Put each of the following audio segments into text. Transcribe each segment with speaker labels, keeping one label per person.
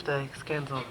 Speaker 1: day, scheduled.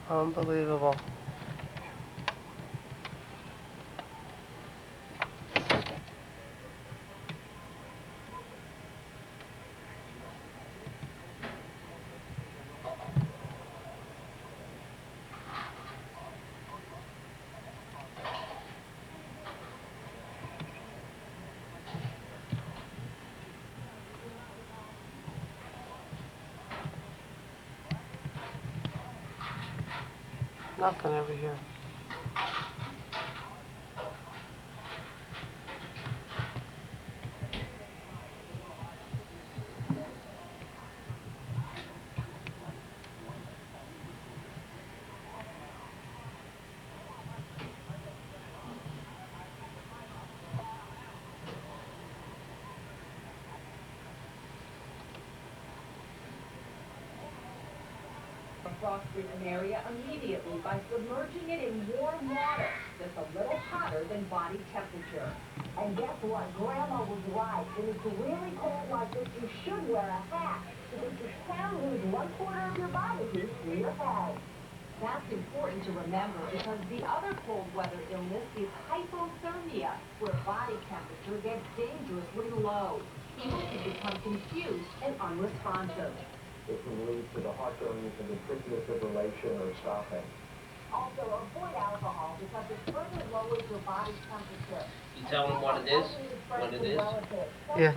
Speaker 1: Unbelievable. Nothing over here.
Speaker 2: Frost-ridden area immediately by submerging it in warm water just a little hotter than body temperature.
Speaker 3: And guess what? Grandma was right. When it's really cold like this, you should wear a hat. Because you can lose 1/4 of your body heat through your head.
Speaker 2: That's important to remember because the other cold weather illness is hypothermia, where body temperature gets dangerously low. People can become confused and unresponsive.
Speaker 4: It can lead to the heart failure and ventricular fibrillation or stopping.
Speaker 3: Also, avoid alcohol because it further lowers your body temperature.
Speaker 5: You tell them what it is? What it is?
Speaker 1: Yeah.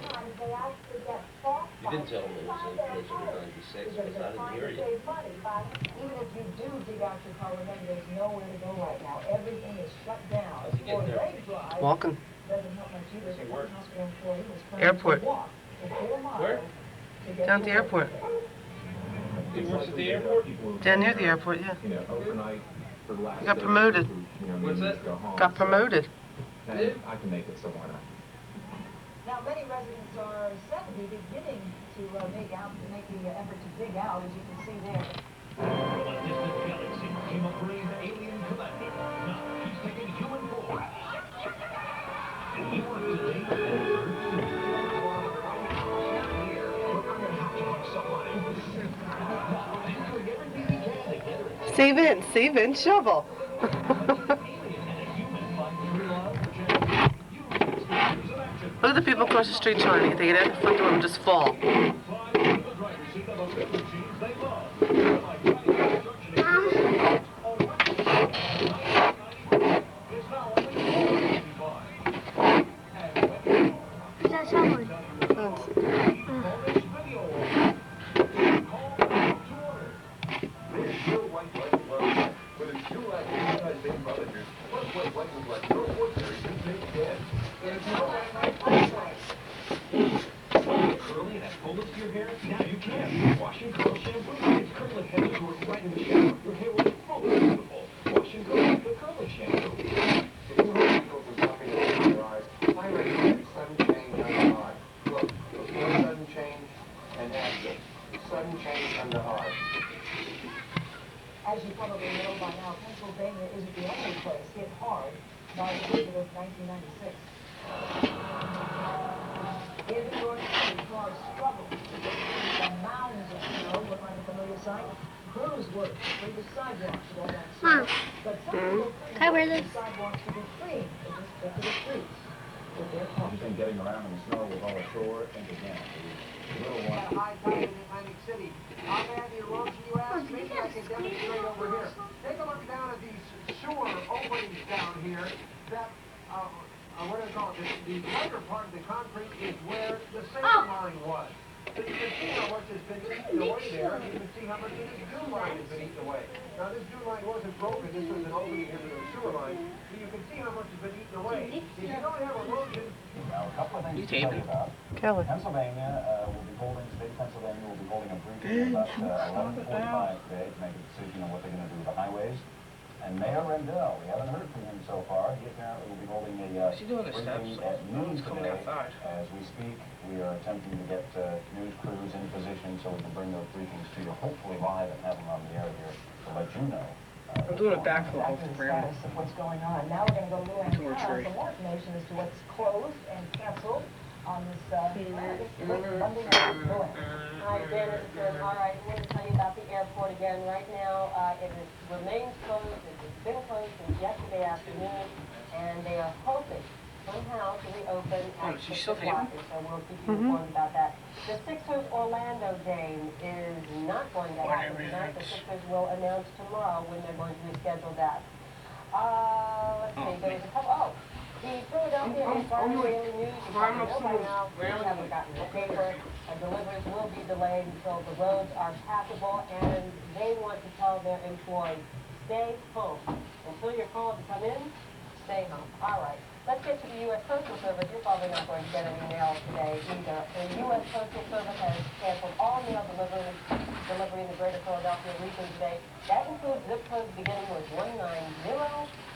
Speaker 5: You didn't tell them it was a Blizzard of 96 because I didn't hear you.
Speaker 3: Even if you do dig out your car, remember there's nowhere to go right now. Everything is shut down.
Speaker 5: How's he getting there?
Speaker 1: Walking.
Speaker 3: Doesn't help much either.
Speaker 5: He works.
Speaker 3: Hospital employee was trying
Speaker 1: Airport.
Speaker 3: to walk for 4 miles
Speaker 5: Where?
Speaker 3: to get
Speaker 1: Down at
Speaker 3: to
Speaker 1: the
Speaker 3: work.
Speaker 1: airport.
Speaker 5: He works at the airport?
Speaker 1: Down near the airport, yeah.
Speaker 4: You know, overnight for the last
Speaker 1: He got
Speaker 4: day,
Speaker 1: promoted.
Speaker 4: you know,
Speaker 5: What's
Speaker 4: needs
Speaker 5: that?
Speaker 4: to go home.
Speaker 1: Got promoted.
Speaker 4: And I can make it somewhere.
Speaker 3: Now, many residents are said to be beginning to make the effort to dig out, as you can see there.
Speaker 6: From a distant galaxy came a brave alien commander. Now he's taking human form. And he wants to take the Earth. Here, we're going to have to find somebody. Now, he's doing everything he can to get her.
Speaker 1: Save in, shovel. Look at the people across the street trying to get. They get out the front door and just fall.
Speaker 7: That's someone.
Speaker 6: Curly and that fullness to your hair? Now you can. Wash and curl shampoo. It's curly heads to work right in the shower. Your hair will look full and beautiful. Wash and curl with the curly shampoo.
Speaker 4: If you have people from talking to your eyes, I recommend sudden change under eye. Look, before sudden change and after. Sudden change under eye.
Speaker 3: As you probably know by now, Pennsylvania isn't the only place hit hard by the blizzard of 1996. In New York City, cars struggled to get through the mounds of snow. Look on the familiar sight. Crews worked to free the sidewalks to go down snow. But some people
Speaker 7: Can I wear this?
Speaker 3: the sidewalks to be free. They just took to the streets.
Speaker 7: You've been getting around in the snow with all the shore and again, the little one.
Speaker 4: Got high tide in Atlantic City. How bad the erosion you ask? Maybe I can demonstrate over here. Take a look down at these sewer openings down here. That, what do they call it? The lighter part of the concrete is where the sand line was. So you can see how much has been eaten away there, and you can see how much of this dune line has been eaten away. Now, this dune line wasn't broken. This was an opening into the sewer line. So you can see how much has been eaten away. If you don't have erosion...
Speaker 7: Now, a couple of things to tell you about.
Speaker 1: Kelly.
Speaker 7: Pennsylvania will be holding, state of Pennsylvania will be holding a briefing about 11:45 today to make a decision on what they're going to do with the highways. And Mayor Rendell, we haven't heard from him so far. He apparently will be holding a briefing at noon today. As we speak, we are attempting to get news crews in position so we can bring those briefings to you, hopefully live and have them on the air here to let you know.
Speaker 1: I'm doing a backflip off the ground.
Speaker 3: Status of what's going on. Now we're going to go to Luann Town for more information as to what's closed and canceled on this Monday night. Luann.
Speaker 8: Hi, Janet. All right, I'm going to tell you about the airport again. Right now, it remains closed. It has been closed since yesterday afternoon, and they are hoping somehow to reopen at 6 o'clock, so we'll keep you informed about that. The Sixers Orlando game is not going to happen tonight. The Sixers will announce tomorrow when they're going to reschedule that. Let's see, there was a couple, the Philadelphia Inquirer Daily News, you probably know by now, we haven't gotten the paper. Deliveries will be delayed until the roads are passable, and they want to tell their employees, stay home. Until you're called to come in, stay home. All right. Let's get to the U.S. Postal Service. You're probably not going to get any mail today either. The U.S. Postal Service has canceled all mail delivery in the greater Philadelphia region today. That includes zip codes beginning with 190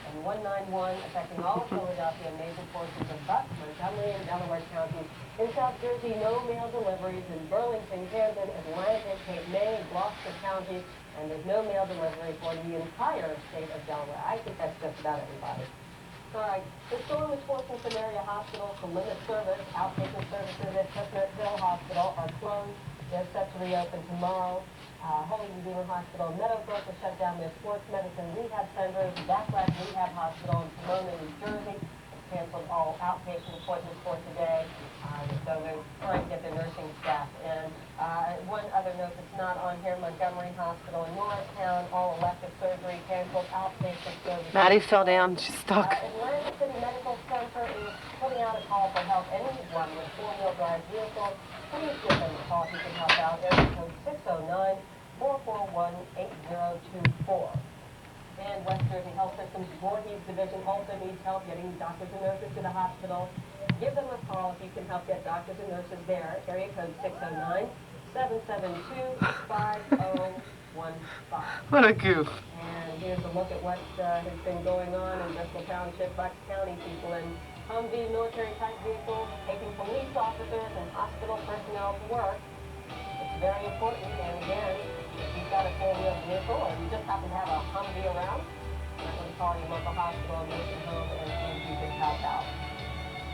Speaker 8: and 191, affecting all of Philadelphia and major portions of Bucks, Montgomery, and Delaware counties. In South Jersey, no mail deliveries in Burlington, Camden, Atlantic, Cape May, Gloucester counties, and there's no mail delivery for the entire state of Delaware. I think that's just about everybody. All right. The storm is forcing some area hospitals to limit service. Outpatient services at Chestnutville Hospital are closed. They're set to reopen tomorrow. Holy Redeemer Hospital, Meadowbrook will shut down their sports medicine rehab centers. Backlash Rehab Hospital in Pomona, New Jersey, canceled all outpatient appointments for today. So they're trying to get their nursing staff in. One other note that's not on here, Montgomery Hospital in Norristown, all elective surgery canceled, outpatient services.
Speaker 1: Maddie fell down. She's stuck.
Speaker 8: Atlantic City Medical Center is putting out a call for help. Anyone with four-wheel drive vehicles, please give them a call if you can help out. Area code 609-441-8024. And West Jersey Health System's Voorhees Division also needs help getting doctors and nurses to the hospital. Give them a call if you can help get doctors and nurses there. Area code 609-772-5015.
Speaker 1: What a goof.
Speaker 8: And here's a look at what has been going on in Bristol Township, Bucks County. People in Humvee military-type vehicles taking police officers and hospital personnel to work. It's very important, and again, if you've got a four-wheel vehicle or you just happen to have a Humvee around, you might want to call your local hospital, nursing home, and see if you can help out.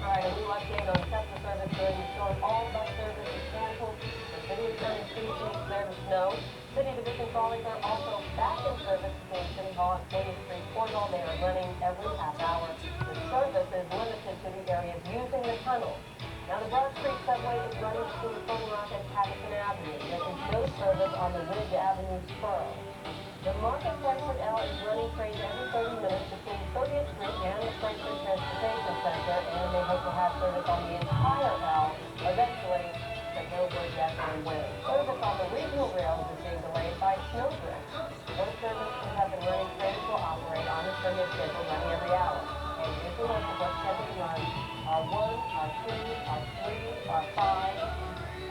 Speaker 8: All right, a new update on Tesla service during the storm. All bus service is canceled. The city is turning street needs service snow. City Division trolleys are also back in service between City Hall and 20th Street Portal. They are running every half hour. The service is limited to the areas using the tunnel. Now, the Broad Street subway is running between Stone Rock and Patterson Avenue. There is no service on the Ridge Avenue spur. The Market Frankfurt L is running trains every 30 minutes between 30th Street and the Frankfurt Transportation Center, and they hope to have service on the entire L eventually, but no word yet on when. Service on the regional rails is being delayed by snowdrift. Those services have been running. Trains will operate on a schedule running every hour. And here's a list of what's scheduled to run. R1, R2, R3, R5,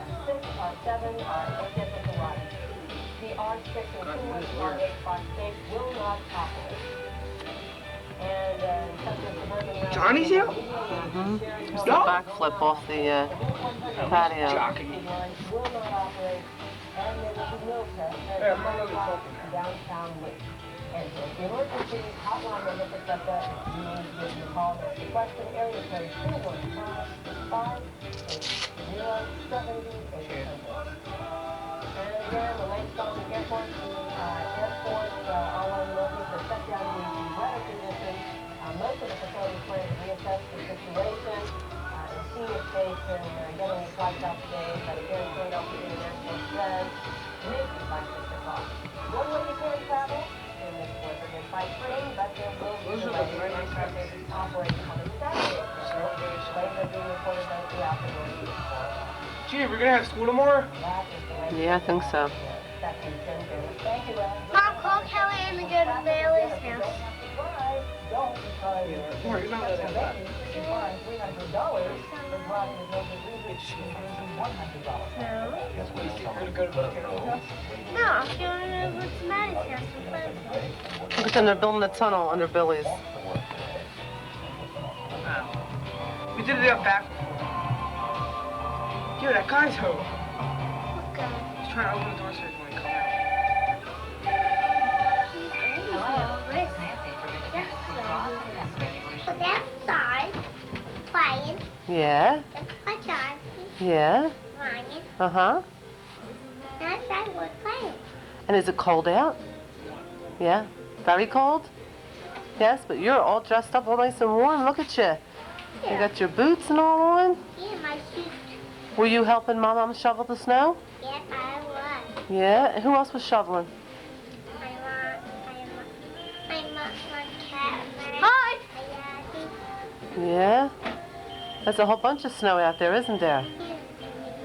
Speaker 8: R6, R7 are scheduled to run. The R6 and R8 R8 will not operate. And
Speaker 1: Johnny's here? Just a backflip off the patio.
Speaker 8: Will not operate, and there will be no downtown Lee. And so the emergency hotline number for SEPTA, you need to give them a call. The question area code 215-580-70-800. And again, the Langston Airport, all on notice are shut down due to weather conditions. Most of the facilities plan to reassess the situation. late in getting the flights out today, but again, Philadelphia International says maybe by 6 o'clock. One way you can travel in this blizzard is by train, but there will be delays on Sunday's operation on the Saturday. Delays are being reported out throughout the Northeast corridor.
Speaker 9: Gee, we're gonna have school tomorrow?
Speaker 8: That is the way
Speaker 1: Yeah, I think so.
Speaker 8: Thank you, Ed.
Speaker 10: Mom, call Kelly and go to Bailey's house.
Speaker 9: Mark, you're not gonna have that.
Speaker 10: No, I'm going over to Maddie's house to play.
Speaker 1: Look at them, they're building a tunnel under Billy's.
Speaker 9: We did it out back. Yeah, that guy's home.
Speaker 10: What guy?
Speaker 9: He's trying to open the door so he can come out.
Speaker 10: But that's side, playing.
Speaker 1: Yeah,
Speaker 10: That's my side,
Speaker 1: yeah,
Speaker 10: Ryan.
Speaker 1: uh-huh.
Speaker 10: That side was playing.
Speaker 1: And is it cold out? Yeah, very cold? Yes, but you're all dressed up all nice and warm. Look at you. You got your boots and all on.
Speaker 10: Yeah, my suit.
Speaker 1: Were you helping Mom shovel the snow?
Speaker 10: Yes, I was.
Speaker 1: Yeah, and who else was shoveling?
Speaker 10: My cat. Hi!
Speaker 1: Yeah. There's a whole bunch of snow out there, isn't there?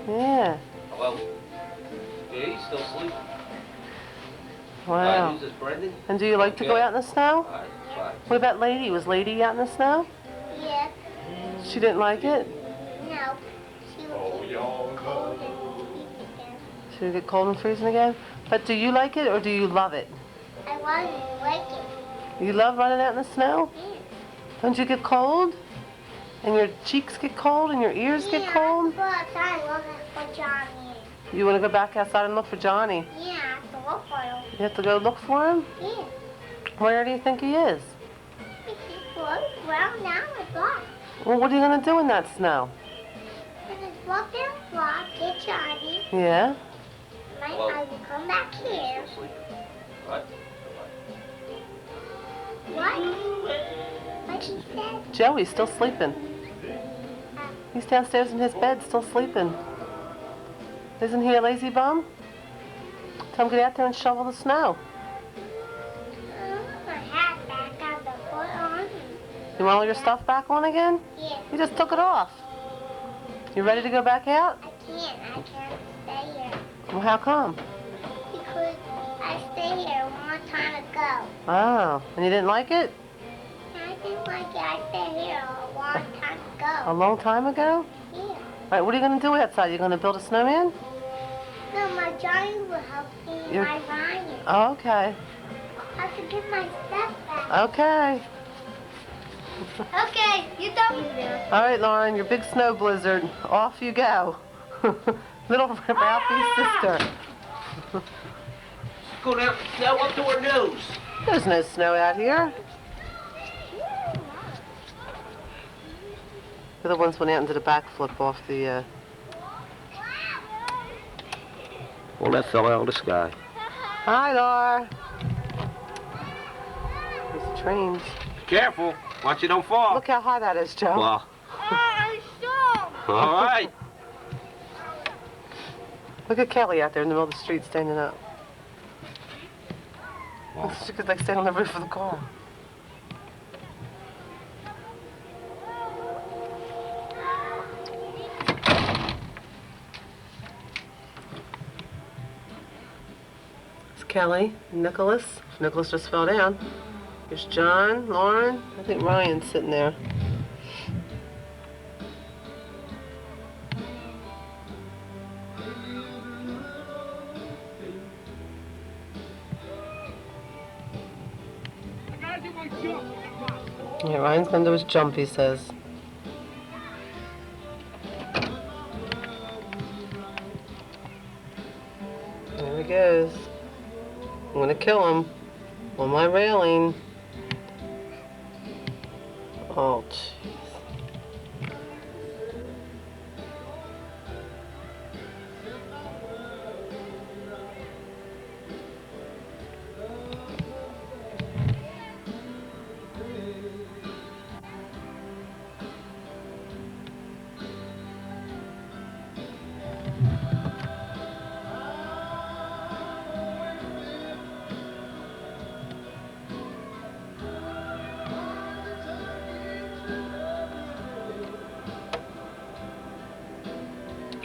Speaker 1: Yeah.
Speaker 5: Well, yeah, he's still sleeping.
Speaker 1: Wow.
Speaker 5: Who's this, Brendan?
Speaker 1: And do you like to go out in the snow?
Speaker 5: All right, fine.
Speaker 1: What about Lady? Was Lady out in the snow?
Speaker 10: Yes.
Speaker 1: She didn't like it?
Speaker 10: No. She would get cold and freeze again.
Speaker 1: She would get cold and freezing again? But do you like it or do you love it?
Speaker 10: I wasn't like it.
Speaker 1: You love running out in the snow?
Speaker 10: Yeah.
Speaker 1: Don't you get cold? And your cheeks get cold and your ears get cold?
Speaker 10: Yeah, I have to go outside looking for Johnny.
Speaker 1: You want to go back outside and look for Johnny?
Speaker 10: Yeah, I have to look for him.
Speaker 1: You have to go look for him?
Speaker 10: Yeah.
Speaker 1: Where do you think he is?
Speaker 10: He floats around down the block.
Speaker 1: Well, what are you going to do in that snow?
Speaker 10: And just walk down the block, get Johnny.
Speaker 1: Yeah?
Speaker 10: I will come back here.
Speaker 5: Still sleeping. What?
Speaker 10: What? What he said?
Speaker 1: Joey's still sleeping. He's downstairs in his bed, still sleeping. Isn't he a lazy bum? Tell him to get out there and shovel the snow.
Speaker 10: My hat back on the foot on.
Speaker 1: You want all your stuff back on again?
Speaker 10: Yeah.
Speaker 1: You just took it off. You ready to go back out?
Speaker 10: I can't stay here.
Speaker 1: Well, how come?
Speaker 10: Because I stayed here a long time ago.
Speaker 1: Oh, and you didn't like it?
Speaker 10: I didn't like it. I stayed here a long time
Speaker 1: A
Speaker 10: ago.
Speaker 1: long time ago?
Speaker 10: Yeah.
Speaker 1: All right, what are you going to do outside? You going to build a snowman?
Speaker 10: No, my Johnny will help me.
Speaker 1: You're-
Speaker 10: My Ryan.
Speaker 1: Oh, okay.
Speaker 10: I have to get my stuff back.
Speaker 1: Okay.
Speaker 10: Okay, you done with it.
Speaker 1: All right, Lauren, your big snow blizzard. Off you go. Little Ralphie's sister.
Speaker 5: Go down, now up to her nose.
Speaker 1: There's no snow out here. The other ones went out into the backflip off the,
Speaker 5: Well, that fell out of the sky.
Speaker 1: Hi, Laura. There's trains.
Speaker 5: Careful, watch you don't fall.
Speaker 1: Look how high that is, Joe.
Speaker 5: Well,
Speaker 10: I saw.
Speaker 5: all right.
Speaker 1: Look at Kelly out there in the middle of the street standing up. She could like stand on the roof of the car. It's Kelly, Nicholas. Nicholas just fell down. There's John, Lauren. I think Ryan's sitting there. Yeah, Ryan's gonna do his jump, he says. There he goes. I'm gonna kill him on my railing. Oh, jeez.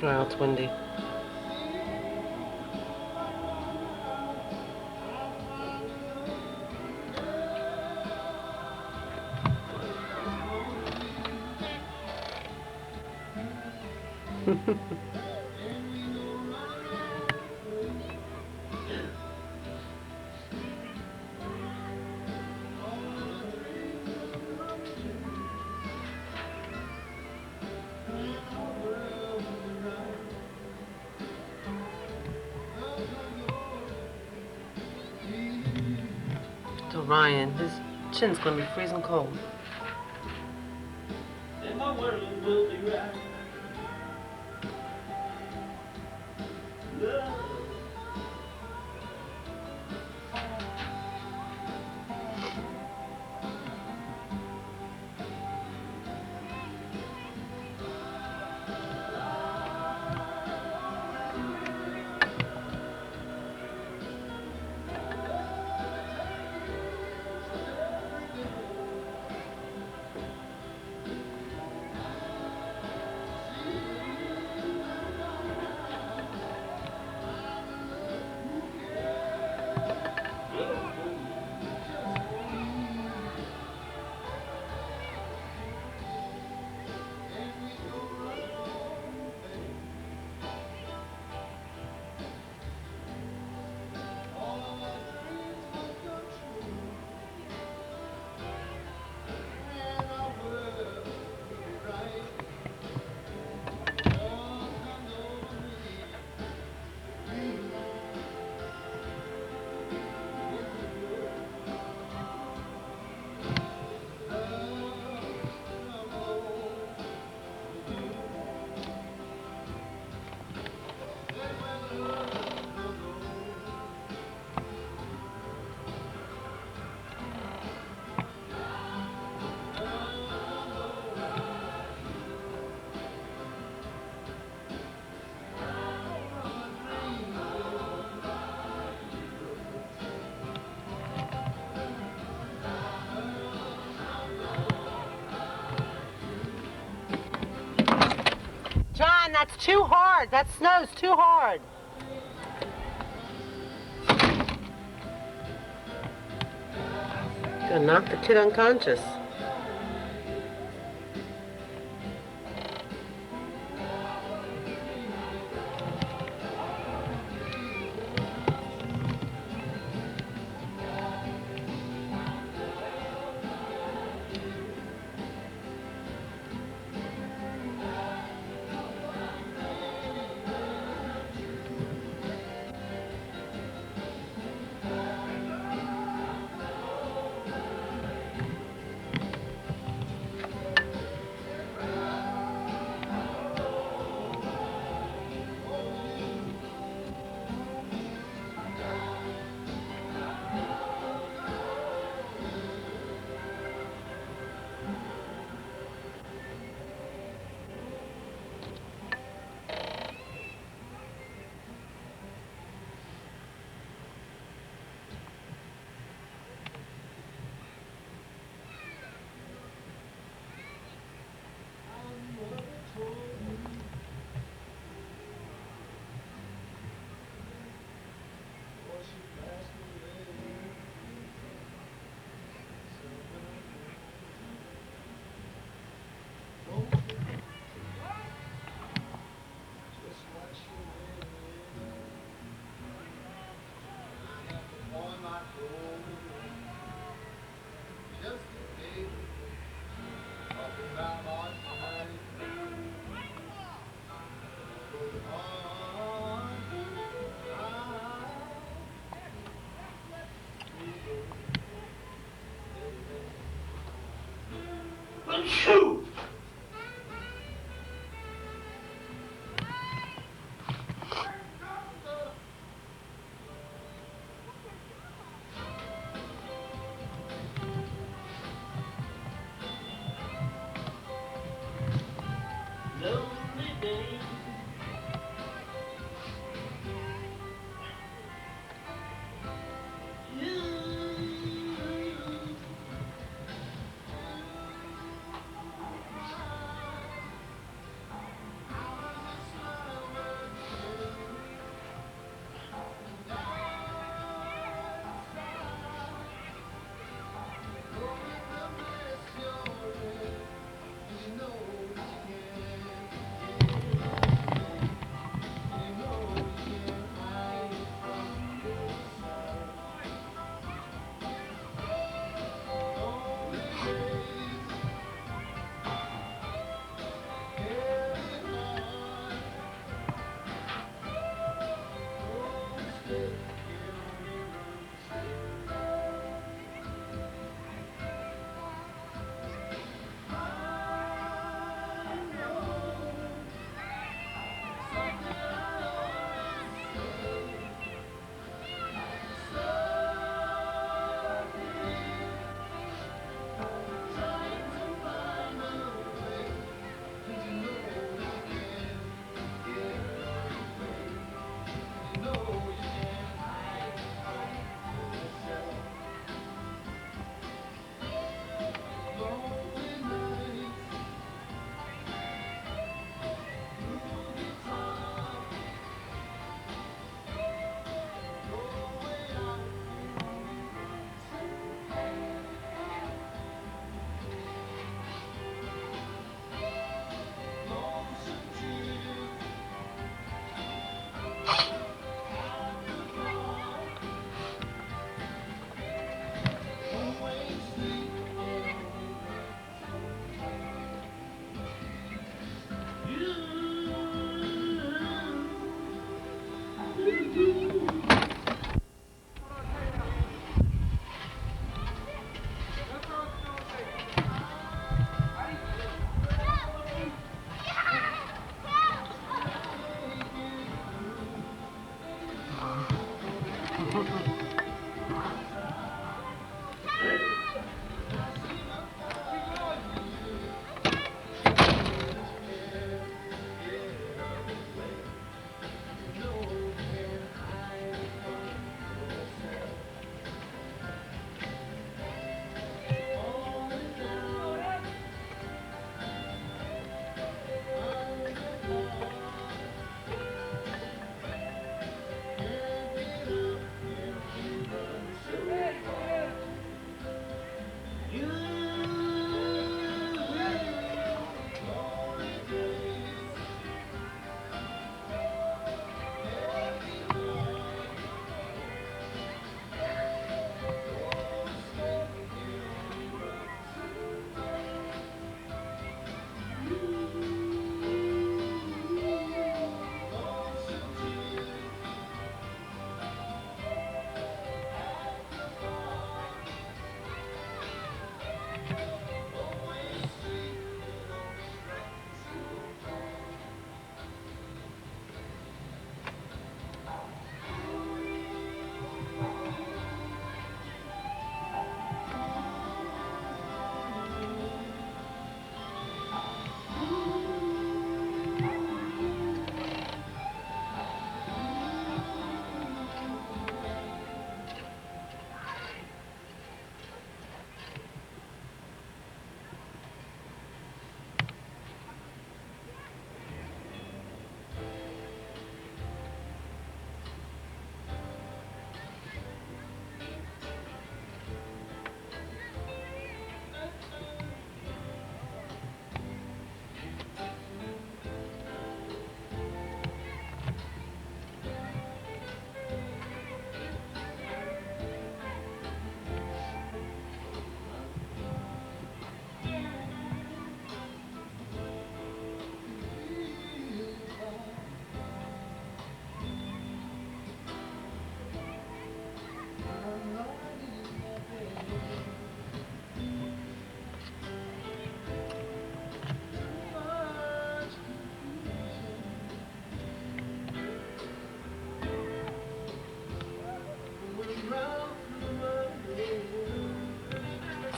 Speaker 1: Wow, it's windy. To Ryan, his chin's gonna be freezing cold.
Speaker 5: And my world will be right. Love.
Speaker 1: John, that's too hard. That snow's too hard. Gonna knock the kid unconscious.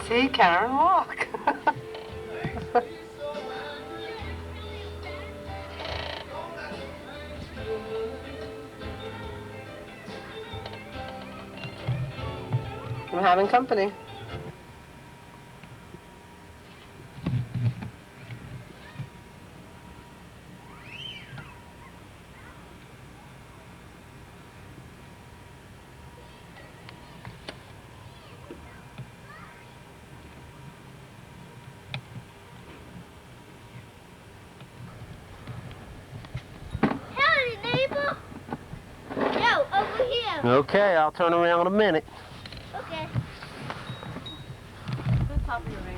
Speaker 1: See, Karen, walk. I'm having company. Okay, I'll turn around in a minute.
Speaker 10: Okay.
Speaker 1: The top of your van.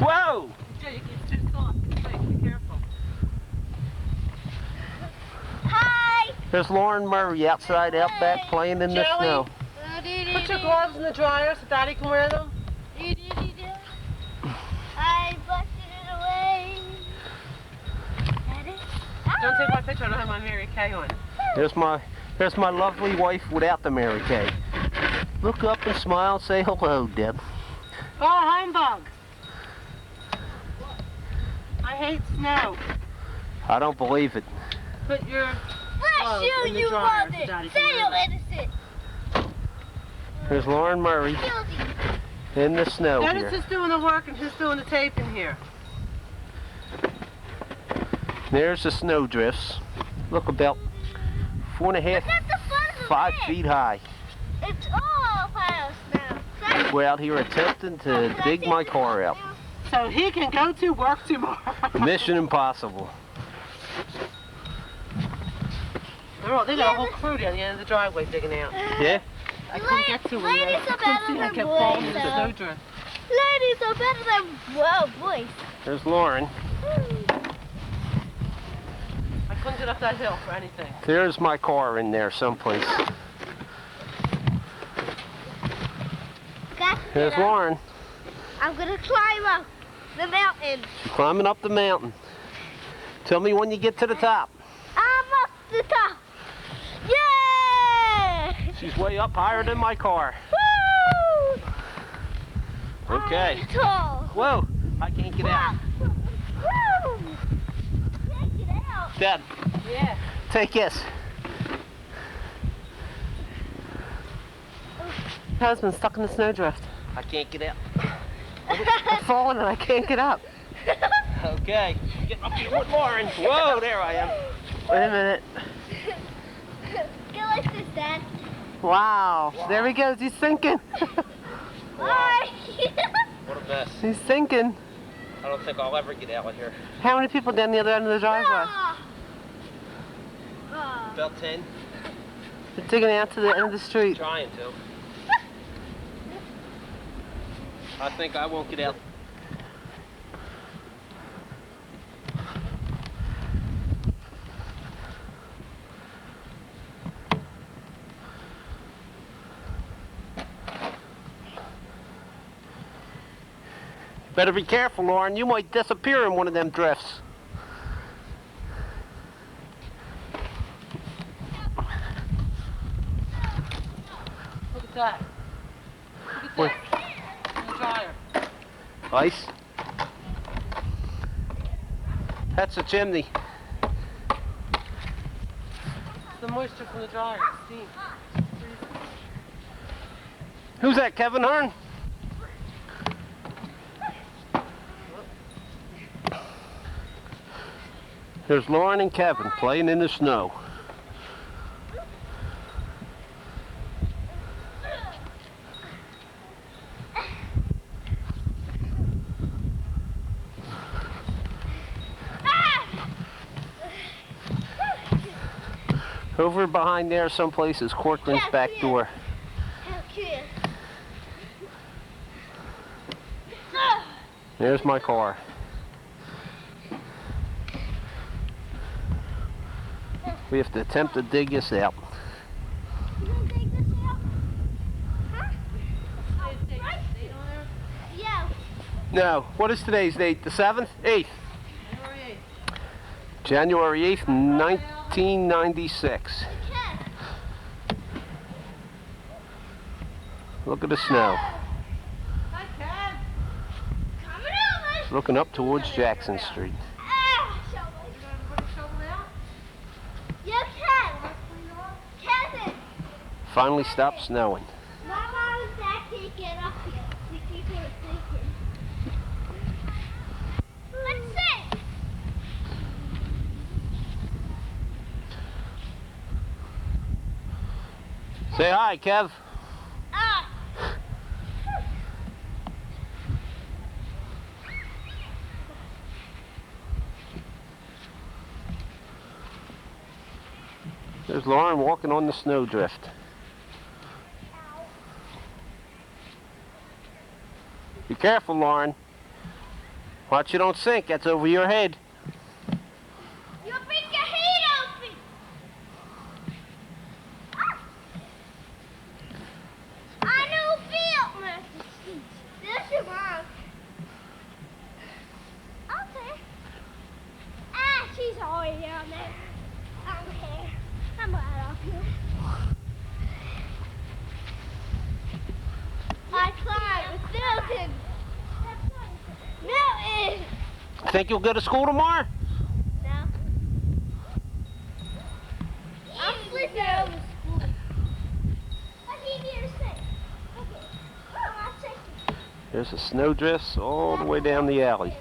Speaker 10: Whoa!
Speaker 1: It's too soft. Be careful.
Speaker 10: Hi!
Speaker 1: There's Lauren Murray outside, out back, playing in the snow. Put your gloves in the dryer so Daddy can wear them.
Speaker 10: I busted it away. Daddy?
Speaker 1: Don't take my picture. I don't have my Mary Kay on.
Speaker 11: There's my lovely wife without the Mary Kay. Look up and smile and say hello, Deb.
Speaker 1: Oh, humbug! I hate snow.
Speaker 11: I don't believe it.
Speaker 1: Put your
Speaker 10: Bless you,
Speaker 1: in the
Speaker 10: you
Speaker 1: dryer
Speaker 10: mother!
Speaker 1: so Daddy
Speaker 10: Say
Speaker 1: can
Speaker 10: you're
Speaker 1: wear them.
Speaker 10: innocent!
Speaker 11: There's Lauren Murray in the snow
Speaker 1: Dennis
Speaker 11: here.
Speaker 1: is doing the work and who's doing the taping here?
Speaker 11: There's the snow drifts. Look, about 4.5, 5 feet high.
Speaker 10: It's all piles now.
Speaker 11: We're out here attempting to dig my car out.
Speaker 1: So he can go to work tomorrow.
Speaker 11: Mission impossible.
Speaker 1: They got a whole crew down the end of the driveway digging out.
Speaker 11: Yeah?
Speaker 1: I couldn't get to it.
Speaker 10: Ladies are better
Speaker 1: I
Speaker 10: than
Speaker 1: kept falling
Speaker 10: boys,
Speaker 1: into the
Speaker 10: though.
Speaker 1: snowdrift.
Speaker 10: Ladies are better than, well, boys.
Speaker 11: There's Lauren.
Speaker 1: I couldn't get up that hill for anything.
Speaker 11: There's my car in there someplace. There's Lauren.
Speaker 10: I'm gonna climb up the mountain.
Speaker 11: Climbing up the mountain. Tell me when you get to the top.
Speaker 10: I'm up the top. Yeah!
Speaker 11: She's way up higher than my car.
Speaker 10: Woo!
Speaker 11: Okay.
Speaker 10: I'm tall.
Speaker 11: Whoa, I can't get out.
Speaker 10: Woo! Can't get out.
Speaker 11: Dad,
Speaker 1: Yeah.
Speaker 11: take this.
Speaker 1: Husband's stuck in the snowdrift.
Speaker 11: I can't get out.
Speaker 1: I'm falling and I can't get up.
Speaker 11: Okay, getting up here with Lauren. Whoa, there I am. Wait a minute.
Speaker 10: Go like this, Dad.
Speaker 1: Wow. There he goes. He's sinking.
Speaker 10: Bye.
Speaker 11: What a mess.
Speaker 1: He's sinking.
Speaker 11: I don't think I'll ever get out of here.
Speaker 1: How many people down the other end of the driveway?
Speaker 11: About 10.
Speaker 1: They're digging out to the end of the street.
Speaker 11: Trying to. I think I won't get out. Better be careful, Lauren. You might disappear in one of them drifts.
Speaker 1: Look at that. Look at that. In the dryer.
Speaker 11: Ice? That's a chimney.
Speaker 1: It's the moisture from the dryer. Steam.
Speaker 11: Who's that, Kevin Hearn? There's Lauren and Kevin playing in the snow. Over behind there someplace is Corcoran's back door. There's my car. We have to attempt to dig this out.
Speaker 10: You gonna dig this out? Huh? Yeah.
Speaker 11: No, what is today's date? The 7th? 8th? January 8th, 1996. Look at the snow. Looking up towards Jackson Street. Finally stopped snowing.
Speaker 10: My mom and Dad can't get up here. We keep her thinking. Let's sing.
Speaker 11: Say hi, Kev. There's Lauren walking on the snowdrift. Be careful, Lauren. Watch you don't sink. That's over your head.
Speaker 10: You'll break your head open. I know feel, Mr. Steve. This is wrong. Okay. She's always down there. I don't care. I'm right up here. I climbed with Milton. Milton!
Speaker 11: Think you'll go to school tomorrow?
Speaker 10: No. I'm sleeping over school. I need you to say. Okay. I'll check you.
Speaker 11: There's the snowdrifts all the way down the alley.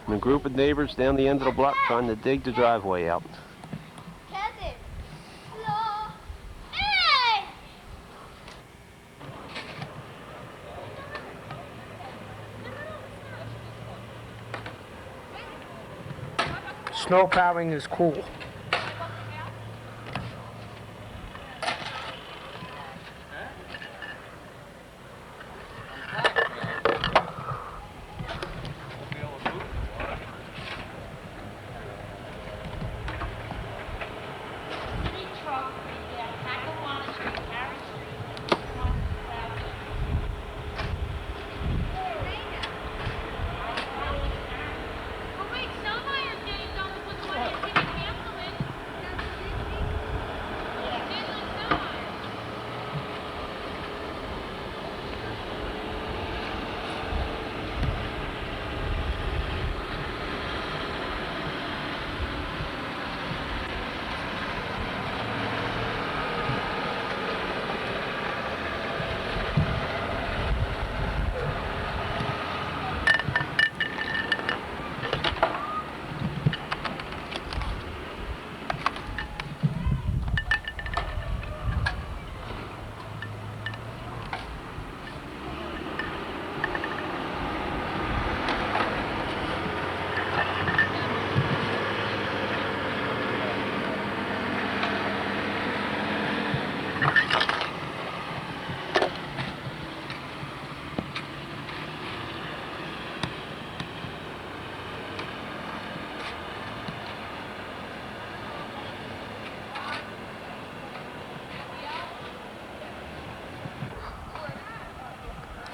Speaker 11: And a group of neighbors down the end of the block trying to dig the driveway out.
Speaker 10: Kevin. Hello. Hey!
Speaker 9: Snow plowing is cool.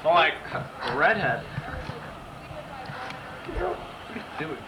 Speaker 12: Like a redhead. Do it.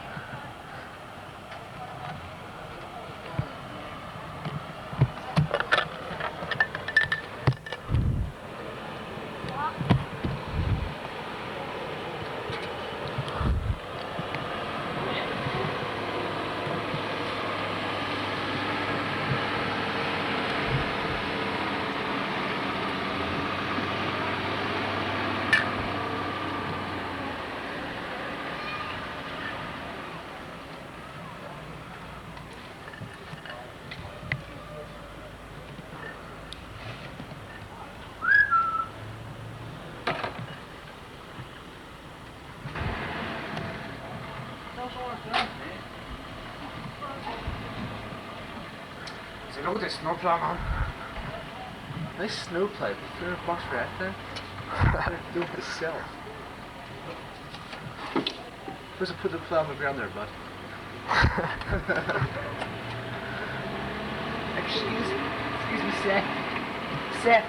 Speaker 9: So look at this snowplow, man.
Speaker 12: Nice snowplow. $300 for that thing. I do it myself. Where's I put the plow on the ground there, bud? Excuse me, Seth. Seth.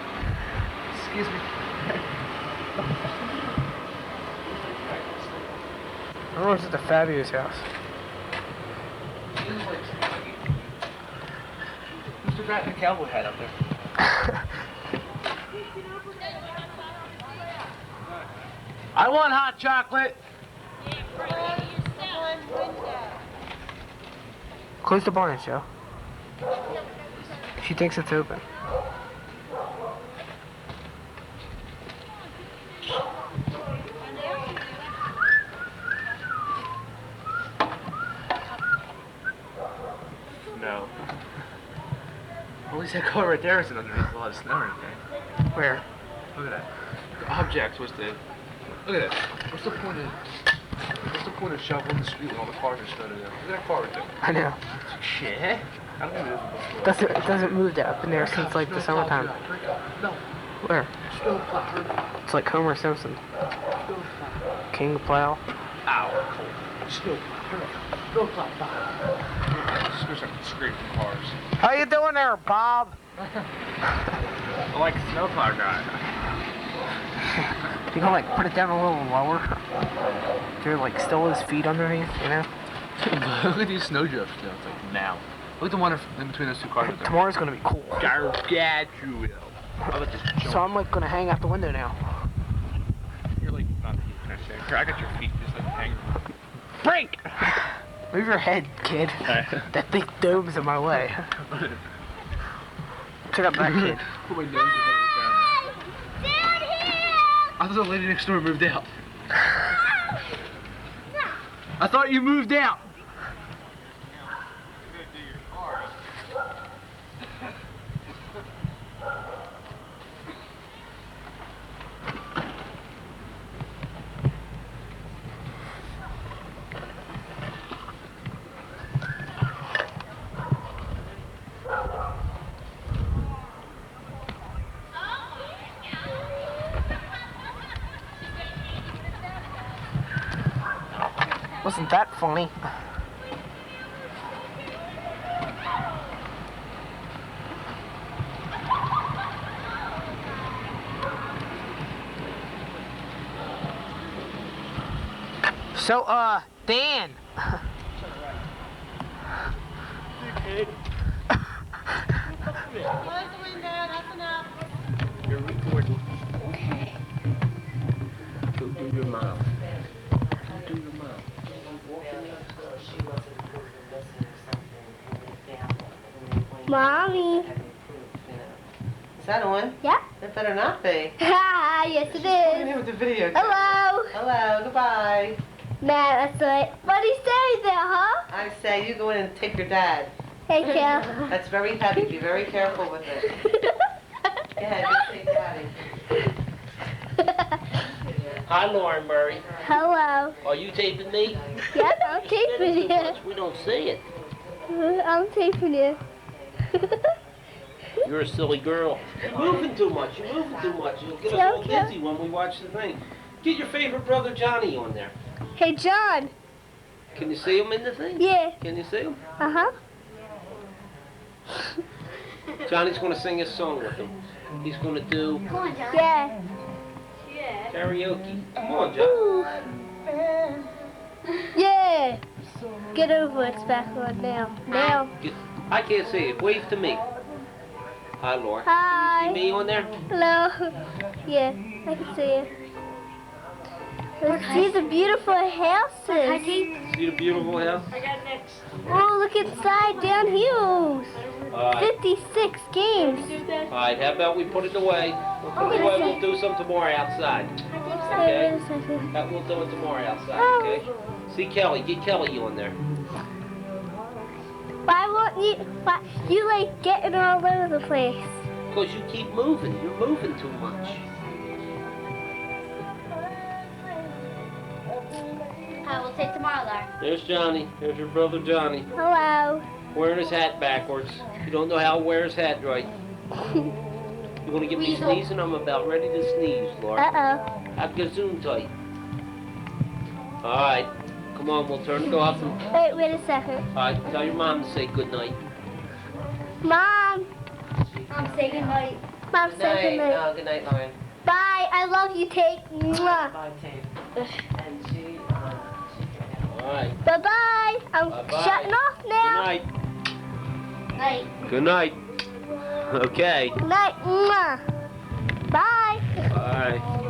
Speaker 12: Excuse me.
Speaker 9: I was at the Fabio's house.
Speaker 12: Who's the rat in the cowboy hat up there? I want hot chocolate.
Speaker 9: Close the bonnet, Joe. She thinks it's open.
Speaker 12: No. At least that car right there isn't underneath a lot of snow or anything.
Speaker 9: Where?
Speaker 12: Look at that. The object was the. Look at that. What's the point of shoveling the street when all the cars are snowed in there? Look at that car right there.
Speaker 9: I know.
Speaker 12: Shit. I don't even know if
Speaker 9: It doesn't move that up in there since like the summertime.
Speaker 12: No.
Speaker 9: Where?
Speaker 12: Snowplow.
Speaker 9: It's like Homer Simpson. King Plow.
Speaker 12: Ow. Snowplow. There's like scraping cars.
Speaker 9: How you doing there, Bob?
Speaker 12: I like a snowplow guy.
Speaker 9: You can like put it down a little lower. There like still his feet underneath, you know?
Speaker 12: Look at these snowdrifts now. It's like now. Look at the one in between those two cars right there.
Speaker 9: Tomorrow's gonna be cool.
Speaker 12: Gargantuan. How about this jump?
Speaker 9: So I'm like gonna hang out the window now.
Speaker 12: You're like not here, I got your feet just like hanging.
Speaker 9: Break! Move your head, kid. That big dome's in my way. Check out that kid.
Speaker 12: Put my nose in down.
Speaker 10: Down here!
Speaker 12: I thought the lady next door moved out. I thought you moved out.
Speaker 9: Wasn't that funny? So, Dan.
Speaker 10: Close the window, that's enough.
Speaker 5: You're recording. Go do your mouth. Go do your mouth.
Speaker 10: Mommy.
Speaker 1: Is that on?
Speaker 10: Yeah.
Speaker 1: It better not be.
Speaker 10: Yes, it
Speaker 1: What's in
Speaker 10: is.
Speaker 1: here with the video?
Speaker 10: Hello.
Speaker 1: Hello, goodbye.
Speaker 10: Man, that's right. What do you say there, huh?
Speaker 1: I say you go in and take your dad.
Speaker 10: Hey, Kel.
Speaker 1: That's very heavy. Be very careful with it. Go ahead, just take daddy.
Speaker 5: Hi, Lauren Murray.
Speaker 10: Hello.
Speaker 5: Are you taping me?
Speaker 10: Yes, I'm taping you.
Speaker 5: We don't see it.
Speaker 10: I'm taping you.
Speaker 5: You're a silly girl. You're moving too much. You're moving too much. You'll get us all
Speaker 10: Okay.
Speaker 5: dizzy when we watch the thing. Get your favorite brother Johnny on there.
Speaker 10: Hey, John.
Speaker 5: Can you see him in the thing?
Speaker 10: Yeah.
Speaker 5: Can you see him?
Speaker 10: Uh-huh.
Speaker 5: Johnny's going to sing a song with him. He's going to do...
Speaker 10: Yeah.
Speaker 5: Karaoke. Come on, John.
Speaker 10: Yeah. Get over it. It's back on now. Now.
Speaker 5: I can't see it. Wave to me. Hi, Laura.
Speaker 10: Hi.
Speaker 5: Can you see me on there?
Speaker 10: Hello. Yeah, I can see it. Let's see the beautiful houses.
Speaker 5: See the beautiful house?
Speaker 10: Oh, look inside down hills.
Speaker 5: Alright.
Speaker 10: 56 games.
Speaker 5: Alright, how about we put it away? We'll put it away. We'll do some tomorrow outside. Okay? We'll do it tomorrow outside, okay? See Kelly. Get Kelly on there.
Speaker 10: Why won't you like getting all over the place?
Speaker 5: Because you keep moving. You're moving too much.
Speaker 10: I will take tomorrow, Laura.
Speaker 5: There's Johnny. There's your brother Johnny.
Speaker 10: Hello.
Speaker 5: Wearing his hat backwards. You don't know how to wear his hat right. You want to get me sneezing? I'm about ready to sneeze, Laura.
Speaker 10: Uh-oh.
Speaker 5: Have gazoon tight. Alright. Come on, we'll turn it off.
Speaker 10: Wait a second.
Speaker 5: Alright, tell your mom to say good night.
Speaker 10: Mom. Mom, say good night. Mom, say good night.
Speaker 5: Good night, Lauren.
Speaker 10: Bye. I love you, Tate. Mwah.
Speaker 5: Bye, Tate. And she Alright.
Speaker 10: Bye-bye. I'm
Speaker 5: Bye-bye.
Speaker 10: shutting off now.
Speaker 5: Good night.
Speaker 10: Night.
Speaker 5: Good night. Okay.
Speaker 10: Night. Mwah. Bye.
Speaker 5: Bye.